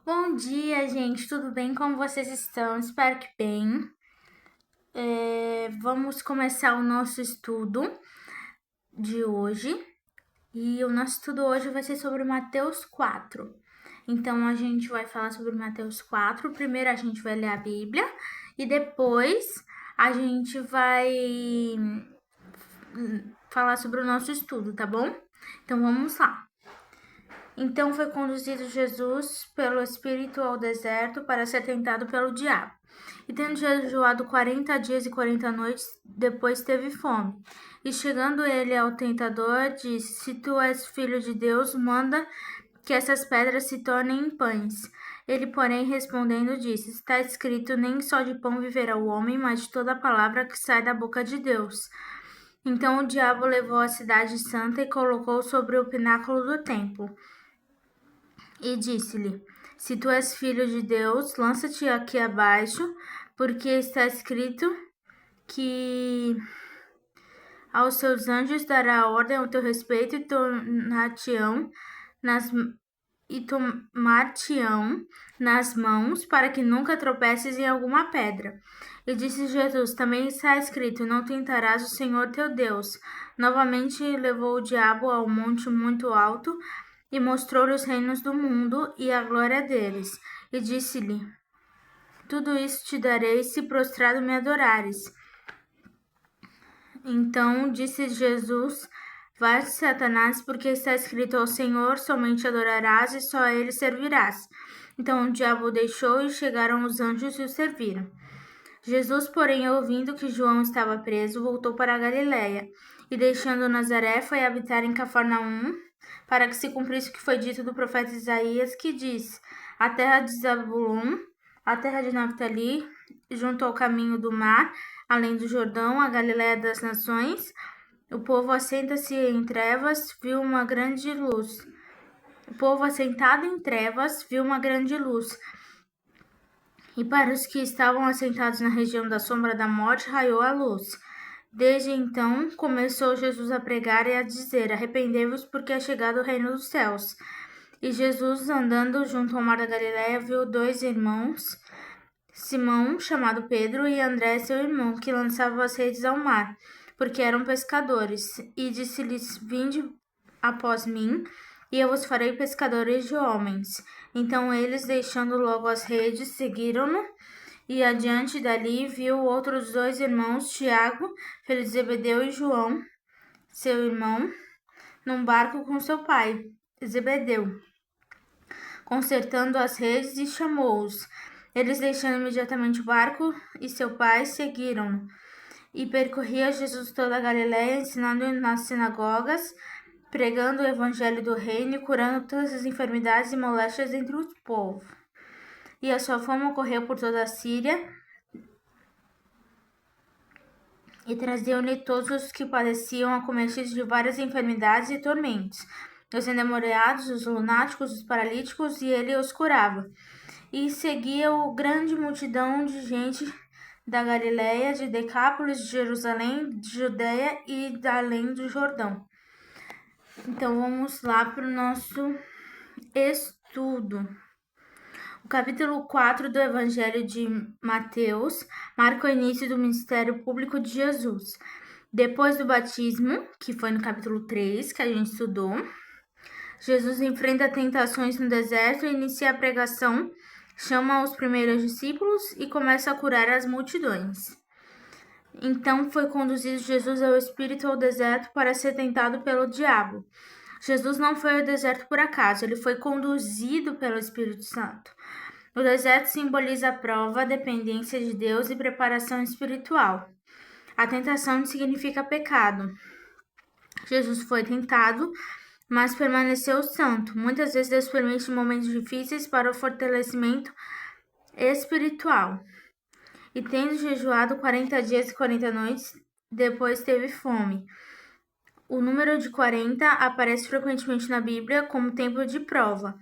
Bom dia, gente. Tudo bem? Como vocês estão? Espero que bem. Vamos começar o nosso estudo de hoje. E o nosso estudo hoje vai ser sobre Mateus 4. Então, a gente vai falar sobre Mateus 4. Primeiro, a gente vai ler a Bíblia. E depois, a gente vai falar sobre o nosso estudo, tá bom? Então, vamos lá. Então foi conduzido Jesus pelo Espírito ao deserto para ser tentado pelo diabo. E tendo jejuado 40 dias e 40 noites, depois teve fome. E chegando ele ao tentador, disse: Se tu és filho de Deus, manda que essas pedras se tornem pães. Ele, porém, respondendo, disse: Está escrito: Nem só de pão viverá o homem, mas de toda a palavra que sai da boca de Deus. Então o diabo levou a cidade santa e colocou sobre o pináculo do templo. E disse-lhe: Se tu és filho de Deus, lança-te aqui abaixo, porque está escrito que aos seus anjos dará ordem ao teu respeito e tomar-te-ão nas mãos, para que nunca tropeces em alguma pedra. E disse Jesus: Também está escrito: Não tentarás o Senhor teu Deus. Novamente levou o diabo ao monte muito alto e mostrou-lhe os reinos do mundo e a glória deles. E disse-lhe: Tudo isso te darei se prostrado me adorares. Então disse Jesus: Vai-te, Satanás, porque está escrito: Ao Senhor somente adorarás e só a ele servirás. Então o diabo o deixou e chegaram os anjos e o serviram. Jesus, porém, ouvindo que João estava preso, voltou para a Galiléia, e deixando Nazaré, foi habitar em Cafarnaum, para que se cumprisse o que foi dito do profeta Isaías, que diz: A terra de Zabulon, a terra de Naphtali, junto ao caminho do mar, além do Jordão, a Galiléia das nações. O povo assenta-se em trevas, viu uma grande luz. O povo assentado em trevas viu uma grande luz. E para os que estavam assentados na região da sombra da morte, raiou a luz. Desde então, começou Jesus a pregar e a dizer: Arrependei-vos, porque é chegado o reino dos céus. E Jesus, andando junto ao mar da Galiléia, viu dois irmãos, Simão, chamado Pedro, e André, seu irmão, que lançavam as redes ao mar, porque eram pescadores. E disse-lhes: Vinde após mim, e eu vos farei pescadores de homens. Então eles, deixando logo as redes, seguiram-no. E adiante dali viu outros dois irmãos, Tiago, filho de Zebedeu, e João, seu irmão, num barco com seu pai, Zebedeu, consertando as redes, e chamou-os. Eles, deixando imediatamente o barco e seu pai, seguiram-no. E percorria Jesus toda a Galiléia, ensinando nas sinagogas, pregando o evangelho do reino e curando todas as enfermidades e moléstias entre o povo. E a sua fama correu por toda a Síria, e traziam-lhe todos os que padeciam acometidos de várias enfermidades e tormentos, os endemoniados, os lunáticos, os paralíticos, e ele os curava. E seguia-o grande multidão de gente da Galiléia, de Decápolis, de Jerusalém, de Judeia e da além do Jordão. Então vamos lá para o nosso estudo. O capítulo 4 do Evangelho de Mateus marca o início do ministério público de Jesus. Depois do batismo, que foi no capítulo 3 que a gente estudou, Jesus enfrenta tentações no deserto e inicia a pregação, chama os primeiros discípulos e começa a curar as multidões. Então foi conduzido Jesus ao Espírito ao deserto para ser tentado pelo diabo. Jesus não foi ao deserto por acaso, ele foi conduzido pelo Espírito Santo. O deserto simboliza a prova, a dependência de Deus e preparação espiritual. A tentação significa pecado. Jesus foi tentado, mas permaneceu santo. Muitas vezes Deus permite momentos difíceis para o fortalecimento espiritual. E tendo jejuado 40 dias e 40 noites, depois teve fome. O número de 40 aparece frequentemente na Bíblia como tempo de prova.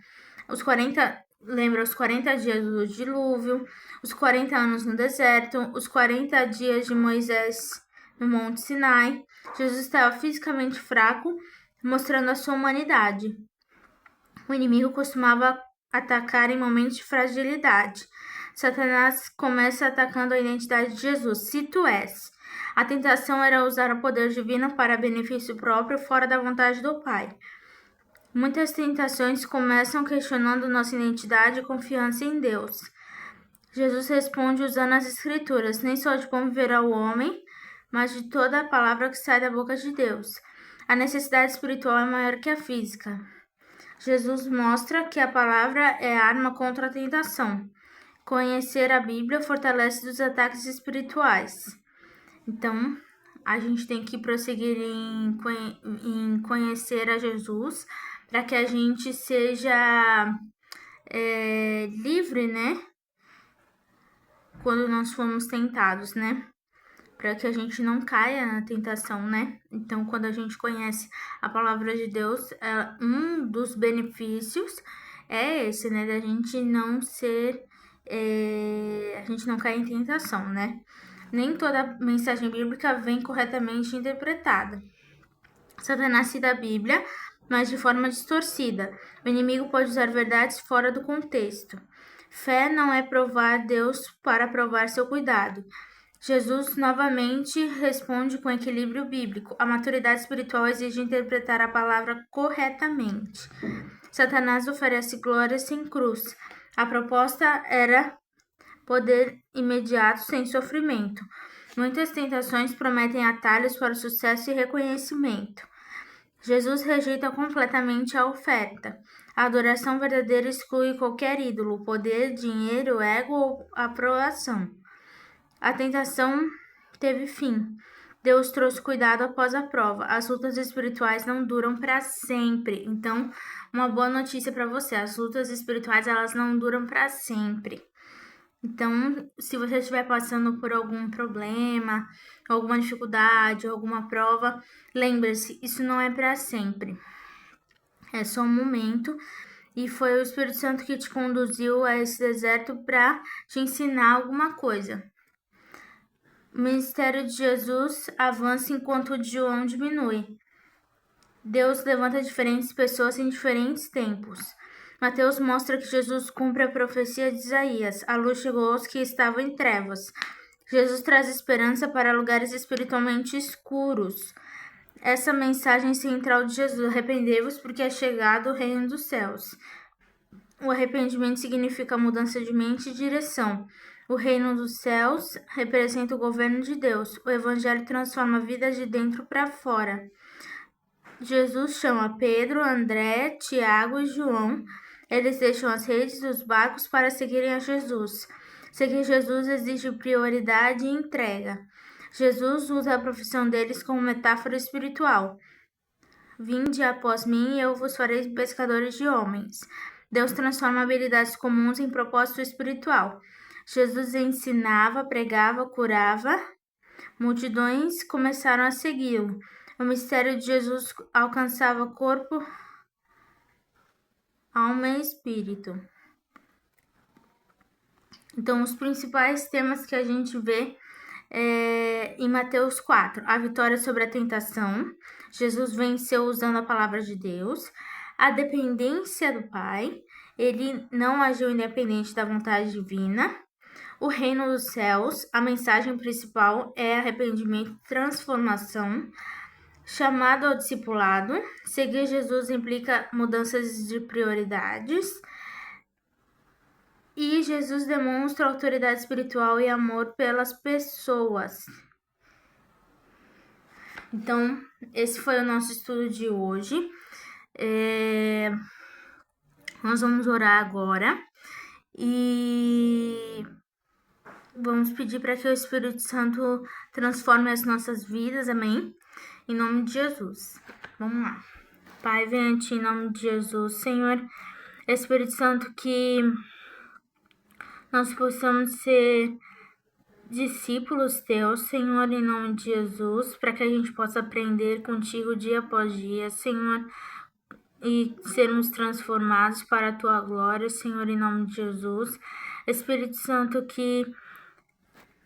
Lembra os 40 dias do dilúvio, os 40 anos no deserto, os 40 dias de Moisés no Monte Sinai. Jesus estava fisicamente fraco, mostrando a sua humanidade. O inimigo costumava atacar em momentos de fragilidade. Satanás começa atacando a identidade de Jesus. Se tu és. A tentação era usar o poder divino para benefício próprio, fora da vontade do Pai. Muitas tentações começam questionando nossa identidade e confiança em Deus. Jesus responde usando as Escrituras: nem só de pão viverá o homem, mas de toda a palavra que sai da boca de Deus. A necessidade espiritual é maior que a física. Jesus mostra que a palavra é arma contra a tentação. Conhecer a Bíblia fortalece dos ataques espirituais. Então, a gente tem que prosseguir em conhecer a Jesus para que a gente seja livre, né? Quando nós formos tentados, né? Para que a gente não caia na tentação, né? Então, quando a gente conhece a palavra de Deus, um dos benefícios é esse, né? Da gente não ser, a gente não cair em tentação, né? Nem toda mensagem bíblica vem corretamente interpretada. Satanás cita a Bíblia, mas de forma distorcida. O inimigo pode usar verdades fora do contexto. Fé não é provar Deus para provar seu cuidado. Jesus novamente responde com equilíbrio bíblico. A maturidade espiritual exige interpretar a palavra corretamente. Satanás oferece glória sem cruz. A proposta era poder imediato sem sofrimento. Muitas tentações prometem atalhos para o sucesso e reconhecimento. Jesus rejeita completamente a oferta. A adoração verdadeira exclui qualquer ídolo, poder, dinheiro, ego ou aprovação. A tentação teve fim. Deus trouxe cuidado após a prova. As lutas espirituais não duram para sempre. Então, uma boa notícia para você: as lutas espirituais elas não duram para sempre. Então, se você estiver passando por algum problema, alguma dificuldade, alguma prova, lembre-se, isso não é para sempre. É só um momento. E foi o Espírito Santo que te conduziu a esse deserto para te ensinar alguma coisa. O ministério de Jesus avança enquanto o de João diminui. Deus levanta diferentes pessoas em diferentes tempos. Mateus mostra que Jesus cumpre a profecia de Isaías. A luz chegou aos que estavam em trevas. Jesus traz esperança para lugares espiritualmente escuros. Essa mensagem central de Jesus: arrependei-vos porque é chegado o reino dos céus. O arrependimento significa mudança de mente e direção. O reino dos céus representa o governo de Deus. O evangelho transforma a vida de dentro para fora. Jesus chama Pedro, André, Tiago e João. Eles deixam as redes dos barcos para seguirem a Jesus. Seguir Jesus exige prioridade e entrega. Jesus usa a profissão deles como metáfora espiritual. Vinde após mim e eu vos farei pescadores de homens. Deus transforma habilidades comuns em propósito espiritual. Jesus ensinava, pregava, curava. Multidões começaram a segui-lo. O mistério de Jesus alcançava corpo, alma e espírito. Então, os principais temas que a gente vê em Mateus 4. A vitória sobre a tentação. Jesus venceu usando a palavra de Deus. A dependência do Pai. Ele não agiu independente da vontade divina. O reino dos céus. A mensagem principal é arrependimento e transformação. Chamado ao discipulado. Seguir Jesus implica mudanças de prioridades. E Jesus demonstra autoridade espiritual e amor pelas pessoas. Então, esse foi o nosso estudo de hoje. Nós vamos orar agora e vamos pedir para que o Espírito Santo transforme as nossas vidas, amém? Em nome de Jesus. Vamos lá. Pai, venha a Ti em nome de Jesus, Senhor. Espírito Santo, que nós possamos ser discípulos Teus, Senhor, em nome de Jesus, para que a gente possa aprender contigo dia após dia, Senhor, e sermos transformados para a Tua glória, Senhor, em nome de Jesus. Espírito Santo, que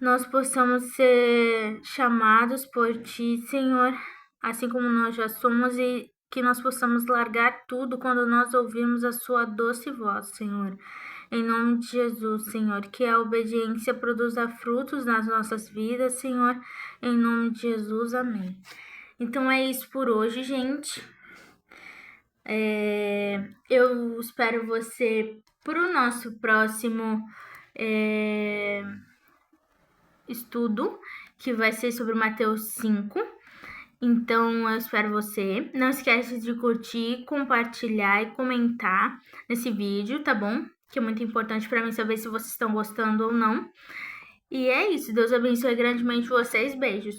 nós possamos ser chamados por Ti, Senhor, assim como nós já somos, e que nós possamos largar tudo quando nós ouvirmos a sua doce voz, Senhor. Em nome de Jesus, Senhor, que a obediência produza frutos nas nossas vidas, Senhor. Em nome de Jesus, amém. Então é isso por hoje, gente. Eu espero você para o nosso próximo estudo, que vai ser sobre Mateus 5. Então, eu espero você. Não esquece de curtir, compartilhar e comentar nesse vídeo, tá bom? Que é muito importante para mim saber se vocês estão gostando ou não. E é isso. Deus abençoe grandemente vocês. Beijos.